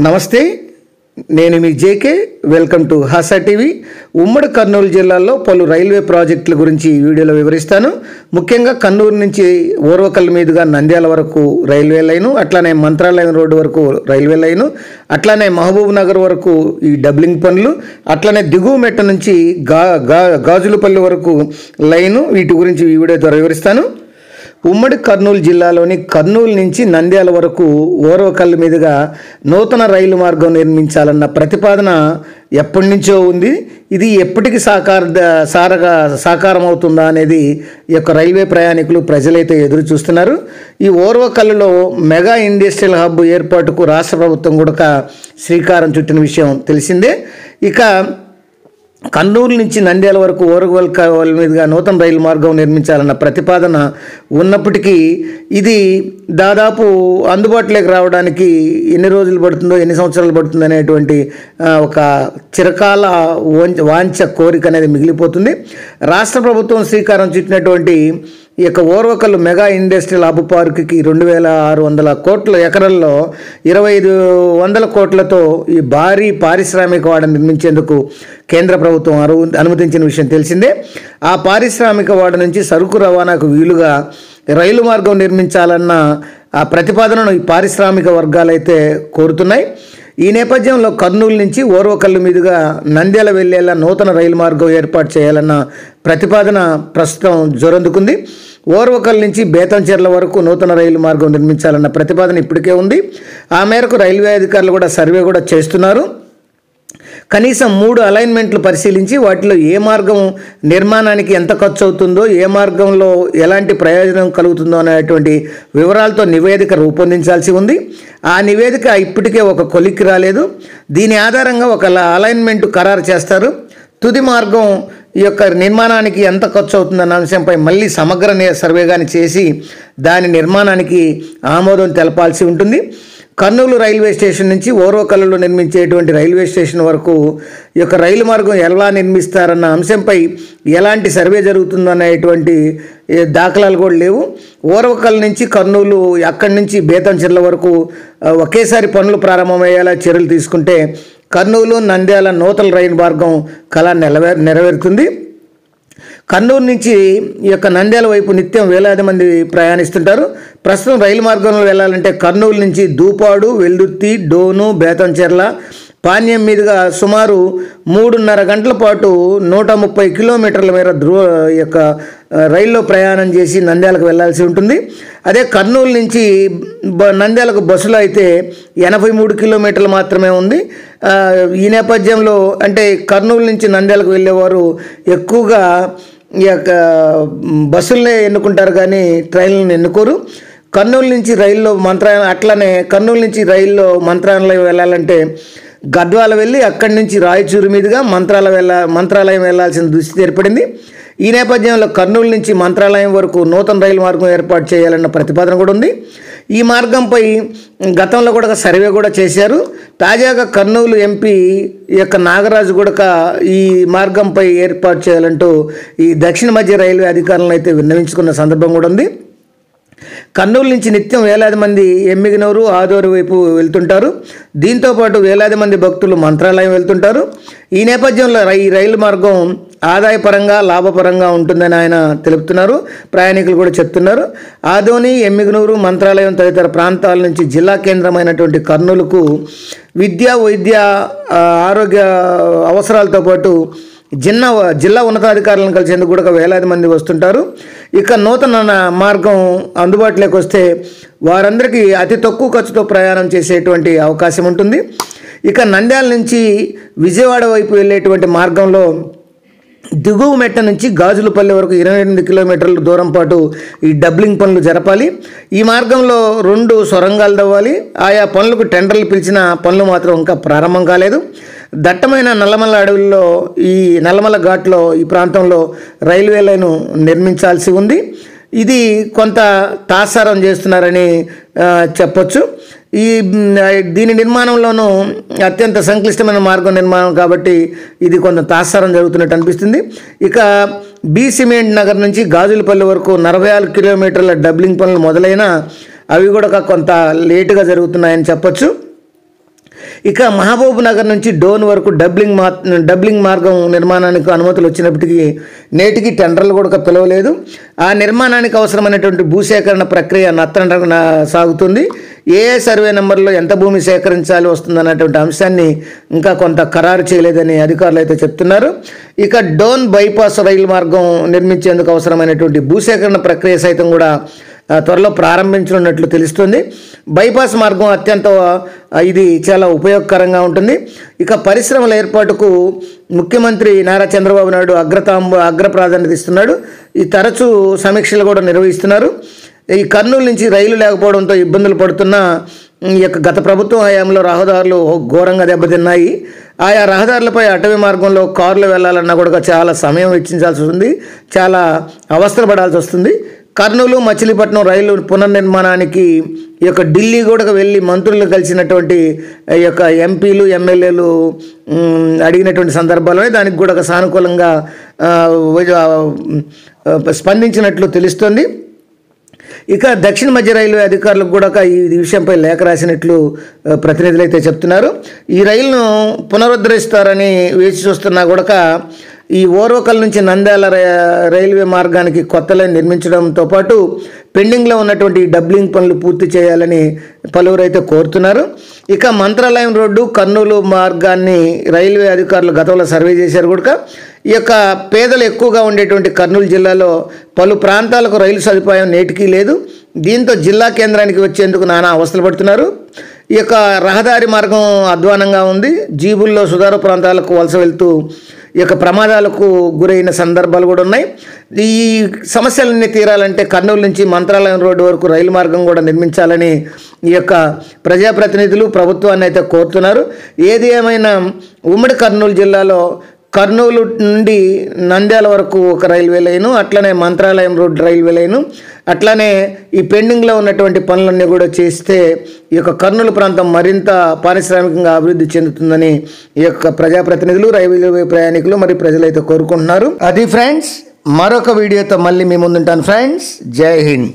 నమస్తే, నేను మీ JK. Welcome to Hasa TV. ఉమ్మడి కర్నూలు జిల్లాలో పలు రైల్వే ప్రాజెక్టుల గురించి ఈ వీడియోలో వివరిస్తాను. ముఖ్యంగా కర్నూలు నుంచి ఓర్వకల్ మీదుగా నంద్యాల వరకు రైల్వే లైను, అట్లానే మంత్రాలయం రోడ్డు వరకు రైల్వే లైను, అట్లానే మహబూబ్ నగర్ వరకు ఈ డబ్లింగ్ పనులు, అట్లానే దిగువ మెట్ట నుంచి గాజులపల్లి వరకు లైను, వీటి గురించి ఈ వీడియో ద్వారా వివరిస్తాను. ఉమ్మడి కర్నూలు జిల్లాలోని కర్నూలు నుంచి నంద్యాల వరకు ఓర్వకల్ మీదుగా నూతన రైలు మార్గం నిర్మించాలన్న ప్రతిపాదన ఎప్పటి నుంచో ఉంది. ఇది ఎప్పటికి సాకారం అవుతుందా అనేది ఈ యొక్క రైల్వే ప్రయాణికులు, ప్రజలైతే ఎదురు చూస్తున్నారు. ఈ ఓర్వకల్లో మెగా ఇండస్ట్రియల్ హబ్ ఏర్పాటుకు రాష్ట్ర ప్రభుత్వం కూడా శ్రీకారం చుట్టిన విషయం తెలిసిందే. ఇక కర్నూలు నుంచి నంద్యాల వరకు ఓర్వకల్ మీదుగా నూతన రైలు మార్గం నిర్మించాలన్న ప్రతిపాదన ఉన్నప్పటికీ ఇది దాదాపు అందుబాటులోకి రావడానికి ఎన్ని రోజులు పడుతుందో, ఎన్ని సంవత్సరాలు పడుతుందో అనేటువంటి ఒక చిరకాల వాంఛ, కోరిక అనేది మిగిలిపోతుంది. రాష్ట్ర ప్రభుత్వం శ్రీకారం చుట్టినటువంటి ఈ యొక్క ఓర్వకల్ మెగా ఇండస్ట్రియల్ హబ్ పార్కుకి 2600 కోట్ల ఎకరాల్లో 2500 కోట్లతో ఈ భారీ పారిశ్రామిక వాడ నిర్మించేందుకు కేంద్ర ప్రభుత్వం అనుమతించిన విషయం తెలిసిందే. ఆ పారిశ్రామిక వాడ నుంచి సరుకు రవాణాకు వీలుగా రైలు మార్గం నిర్మించాలన్న ఆ ప్రతిపాదనను ఈ పారిశ్రామిక వర్గాలైతే కోరుతున్నాయి. ఈ నేపథ్యంలో కర్నూలు నుంచి ఓర్వకల్ మీదుగా నంద్యాల వెళ్లేలా నూతన రైలు మార్గం ఏర్పాటు చేయాలన్న ప్రతిపాదన ప్రస్తుతం జోరందుకుంది. ఓర్వకల్ నుంచి బేతంచెర్ల వరకు నూతన రైలు మార్గం నిర్మించాలన్న ప్రతిపాదన ఇప్పటికే ఉంది. ఆ మేరకు రైల్వే అధికారులు కూడా సర్వే కూడా చేస్తున్నారు. కనీసం 3 అలైన్మెంట్లు పరిశీలించి వాటిలో ఏ మార్గం నిర్మాణానికి ఎంత ఖర్చు అవుతుందో, ఏ మార్గంలో ఎలాంటి ప్రయోజనం కలుగుతుందో అనేటువంటి వివరాలతో నివేదిక రూపొందించాల్సి ఉంది. ఆ నివేదిక ఇప్పటికే ఒక కొలిక్కి రాలేదు. దీని ఆధారంగా ఒక అలైన్మెంట్ ఖరారు చేస్తారు. తుది మార్గం ఈ యొక్క నిర్మాణానికి ఎంత ఖర్చు అవుతుందన్న అంశంపై మళ్ళీ సమగ్ర సర్వే కానీ చేసి దాని నిర్మాణానికి ఆమోదం తెలపాల్సి ఉంటుంది. కర్నూలు రైల్వే స్టేషన్ నుంచి ఓర్వకల్లో నిర్మించేటువంటి రైల్వే స్టేషన్ వరకు ఈ యొక్క రైలు మార్గం ఎలా నిర్మిస్తారన్న అంశంపై ఎలాంటి సర్వే జరుగుతుందనేటువంటి దాఖలాలు కూడా లేవు. ఓర్వకల్ నుంచి కర్నూలు, అక్కడి నుంచి బేతంచెర్ల వరకు ఒకేసారి పనులు ప్రారంభమయ్యేలా చర్యలు తీసుకుంటే కర్నూలు నంద్యాల నూతన రైలు మార్గం కళ నెరవేరుతుంది. కర్నూలు నుంచి ఈ యొక్క నంద్యాల వైపు నిత్యం వేలాది మంది ప్రయాణిస్తుంటారు. ప్రస్తుతం రైలు మార్గంలో వెళ్ళాలంటే కర్నూలు నుంచి దూపాడు, వెల్దుర్తి, డోను, బేతంచెర్ల, పాణ్యం మీదుగా సుమారు 3.5 గంటల పాటు 130 కిలోమీటర్ల మేర ఈ యొక్క రైల్లో ప్రయాణం చేసి నంద్యాలకు వెళ్లాల్సి ఉంటుంది. అదే కర్నూలు నుంచి నంద్యాలకు బస్సులో అయితే 83 కిలోమీటర్లు మాత్రమే ఉంది. ఈ నేపథ్యంలో అంటే కర్నూలు నుంచి నంద్యాలకు వెళ్ళేవారు ఎక్కువగా ఈ యొక్క బస్సులనే ఎన్నుకుంటారు కానీ ట్రైన్లను ఎన్నుకోరు. కర్నూలు నుంచి రైల్లో అట్లనే కర్నూలు నుంచి రైల్లో మంత్రాలయం వెళ్ళాలంటే గద్వాల వెళ్ళి అక్కడి నుంచి రాయచూరు మీదుగా మంత్రాలయం వెళ్లాల్సిన దుస్థితి ఏర్పడింది. ఈ నేపథ్యంలో కర్నూలు నుంచి మంత్రాలయం వరకు నూతన రైలు మార్గం ఏర్పాటు చేయాలన్న ప్రతిపాదన కూడా ఉంది. ఈ మార్గంపై గతంలో కూడా సర్వే కూడా చేశారు. తాజాగా కర్నూలు ఎంపీ యొక్క నాగరాజు కూడా ఈ మార్గంపై ఏర్పాటు చేయాలంటూ ఈ దక్షిణ మధ్య రైల్వే అధికారులను అయితే విన్నవించుకున్న సందర్భం కూడా ఉంది. కర్నూలు నుంచి నిత్యం వేలాది మంది ఎమ్మిగనూరు, ఆదోరు వైపు వెళ్తుంటారు. దీంతోపాటు వేలాది మంది భక్తులు మంత్రాలయం వెళ్తుంటారు. ఈ నేపథ్యంలో ఈ రైలు మార్గం ఆదాయపరంగా, లాభపరంగా ఉంటుందని ఆయన తెలుపుతున్నారు. ప్రయాణికులు కూడా చెప్తున్నారు. ఆదోని, ఎమ్మిగనూరు, మంత్రాలయం తదితర ప్రాంతాల నుంచి జిల్లా కేంద్రమైనటువంటి కర్నూలుకు విద్య, వైద్య, ఆరోగ్య అవసరాలతో పాటు జిల్లా ఉన్నతాధికారులను కలిసేందుకు కూడా వేలాది మంది వస్తుంటారు. ఇక నూతన మార్గం అందుబాటులోకి వస్తే వారందరికీ అతి తక్కువ ఖర్చుతో ప్రయాణం చేసేటువంటి అవకాశం ఉంటుంది. ఇక నంద్యాల నుంచి విజయవాడ వైపు వెళ్ళేటువంటి మార్గంలో దిగువ మెట్ట నుంచి గాజులపల్లి వరకు 28 కిలోమీటర్ల దూరం పాటు ఈ డబ్లింగ్ పనులు జరపాలి. ఈ మార్గంలో 2 సొరంగాలు తవ్వాలి. ఆయా పనులకు టెండర్లు పిలిచిన పనులు మాత్రం ఇంకా ప్రారంభం కాలేదు. దట్టమైన నల్లమల్ల అడవుల్లో, ఈ నల్లమల్ల ఘాట్లో ఈ ప్రాంతంలో రైల్వే లైను నిర్మించాల్సి ఉంది. ఇది కొంత తాత్సారం చేస్తున్నారని చెప్పొచ్చు. దీని నిర్మాణంలోనూ అత్యంత సంక్లిష్టమైన మార్గం నిర్మాణం కాబట్టి ఇది కొంత తాత్సారం జరుగుతున్నట్టు అనిపిస్తుంది. ఇక బి సిమెంట్ నగర్ నుంచి గాజులపల్లి వరకు 46 కిలోమీటర్ల డబ్లింగ్ పనులు మొదలైన అవి కూడా కొంత లేటుగా జరుగుతున్నాయని చెప్పొచ్చు. ఇక మహబూబ్ నగర్ నుంచి డోన్ వరకు డబ్లింగ్ మార్గం నిర్మాణానికి అనుమతులు వచ్చినప్పటికీ నేటికి టెండర్లు కూడా పిలవలేదు. ఆ నిర్మాణానికి అవసరమైనటువంటి భూసేకరణ ప్రక్రియ నత్తనడకన సాగుతుంది. ఏ సర్వే నెంబర్లో ఎంత భూమి సేకరించాలి వస్తుందన్నటువంటి అంశాన్ని ఇంకా కొంత ఖరారు చేయలేదని అధికారులు అయితే చెప్తున్నారు. ఇక డోన్ బైపాస్ రైలు మార్గం నిర్మించేందుకు అవసరమైనటువంటి భూసేకరణ ప్రక్రియ సైతం కూడా త్వరలో ప్రారంభించనున్నట్లు తెలుస్తుంది. బైపాస్ మార్గం ఇది చాలా ఉపయోగకరంగా ఉంటుంది. ఇక పరిశ్రమల ఏర్పాటుకు ముఖ్యమంత్రి నారా చంద్రబాబు నాయుడు అగ్ర ప్రాధాన్యత ఇస్తున్నాడు. ఈ తరచూ సమీక్షలు కూడా నిర్వహిస్తున్నారు. ఈ కర్నూలు నుంచి రైలు లేకపోవడంతో ఇబ్బందులు పడుతున్న ఈ యొక్క గత ప్రభుత్వం హయాంలో రహదారులు ఘోరంగా దెబ్బతిన్నాయి. ఆయా రహదారులపై అటవీ మార్గంలో కార్లు వెళ్లాలన్నా కూడా చాలా సమయం వెచ్చించాల్సి వస్తుంది, చాలా అవస్థలు పడాల్సి వస్తుంది. కర్నూలు మచిలీపట్నం రైలు పునర్నిర్మాణానికి ఈ యొక్క ఢిల్లీ కూడా వెళ్ళి మంత్రులు కలిసినటువంటి ఈ యొక్క ఎంపీలు ఎమ్మెల్యేలు అడిగినటువంటి సందర్భాల్లోనే దానికి కూడా సానుకూలంగా స్పందించినట్లు తెలుస్తుంది. ఇక దక్షిణ మధ్య రైల్వే అధికారులకు కూడా ఈ విషయంపై లేఖ రాసినట్లు ప్రతినిధులు అయితే చెప్తున్నారు. ఈ రైలును పునరుద్ధరిస్తారని వేచి చూస్తున్నా కూడా ఈ ఓర్వకల్ నుంచి నంద్యాల రైల్వే మార్గానికి కొత్త లైన్ నిర్మించడంతో పాటు పెండింగ్లో ఉన్నటువంటి డబ్లింగ్ పనులు పూర్తి చేయాలని పలువురు అయితే కోరుతున్నారు. ఇక మంత్రాలయం రోడ్డు కర్నూలు మార్గాన్ని రైల్వే అధికారులు గతంలో సర్వే చేశారు కూడా. ఈ యొక్క పేదలు ఎక్కువగా ఉండేటువంటి కర్నూలు జిల్లాలో పలు ప్రాంతాలకు రైలు సదుపాయం నేటికీ లేదు. దీంతో జిల్లా కేంద్రానికి వచ్చేందుకు నానా అవస్థలు పడుతున్నారు. ఈ యొక్క రహదారి మార్గం అధ్వానంగా ఉంది. జీబుల్లో సుదూర ప్రాంతాలకు వలస వెళ్తూ ఈ యొక్క ప్రమాదాలకు గురైన సందర్భాలు కూడా ఉన్నాయి. ఈ సమస్యలన్నీ తీరాలంటే కర్నూలు నుంచి మంత్రాలయం రోడ్డు వరకు రైలు మార్గం కూడా నిర్మించాలని ఈ యొక్క ప్రజాప్రతినిధులు ప్రభుత్వాన్ని అయితే కోరుతున్నారు. ఏది ఏమైనా ఉమ్మడి కర్నూలు జిల్లాలో కర్నూలు నుండి నంద్యాల వరకు ఒక రైల్వే లైను, అట్లనే మంత్రాలయం రోడ్ రైల్వే లైను, అట్లానే ఈ పెండింగ్లో ఉన్నటువంటి పనులన్నీ కూడా చేస్తే ఈ యొక్క కర్నూలు ప్రాంతం మరింత పారిశ్రామికంగా అభివృద్ధి చెందుతుందని ఈ యొక్క ప్రజాప్రతినిధులు, రైల్వే ప్రయాణికులు మరి ప్రజలైతే కోరుకుంటున్నారు. అది ఫ్రెండ్స్, మరొక వీడియోతో మళ్ళీ మీ ముందుంటాను ఫ్రెండ్స్. జై హింద్.